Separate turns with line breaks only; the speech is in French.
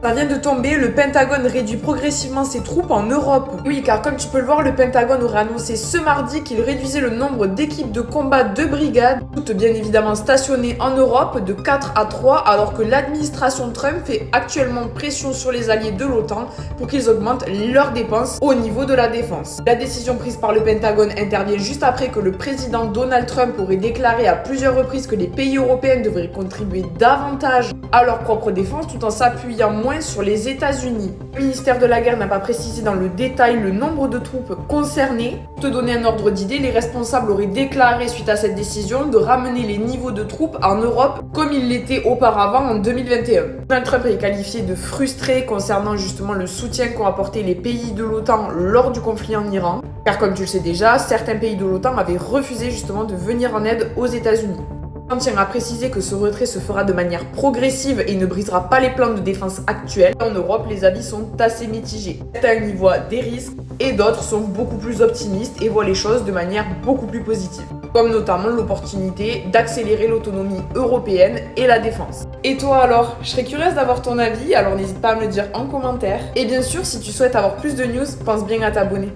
Ça vient de tomber, le Pentagone réduit progressivement ses troupes en Europe. Oui, car comme tu peux le voir, le Pentagone aurait annoncé ce mardi qu'il réduisait le nombre d'équipes de combat de brigades, toutes bien évidemment stationnées en Europe, de 4 à 3, alors que l'administration Trump fait actuellement pression sur les alliés de l'OTAN pour qu'ils augmentent leurs dépenses au niveau de la défense. La décision prise par le Pentagone intervient juste après que le président Donald Trump aurait déclaré à plusieurs reprises que les pays européens devraient contribuer davantage à leur propre défense tout en s'appuyant moins sur les États-Unis. Le ministère de la Guerre n'a pas précisé dans le détail le nombre de troupes concernées. Pour te donner un ordre d'idée, les responsables auraient déclaré suite à cette décision de ramener les niveaux de troupes en Europe comme ils l'étaient auparavant en 2021. Donald Trump est qualifié de frustré concernant justement le soutien qu'ont apporté les pays de l'OTAN lors du conflit en Iran. Car comme tu le sais déjà, certains pays de l'OTAN avaient refusé justement de venir en aide aux États-Unis. On tient à préciser que ce retrait se fera de manière progressive et ne brisera pas les plans de défense actuels. En Europe, les avis sont assez mitigés. Certains y voient des risques et d'autres sont beaucoup plus optimistes et voient les choses de manière beaucoup plus positive. Comme notamment l'opportunité d'accélérer l'autonomie européenne et la défense. Et toi alors? Je serais curieuse d'avoir ton avis, alors n'hésite pas à me le dire en commentaire. Et bien sûr, si tu souhaites avoir plus de news, pense bien à t'abonner.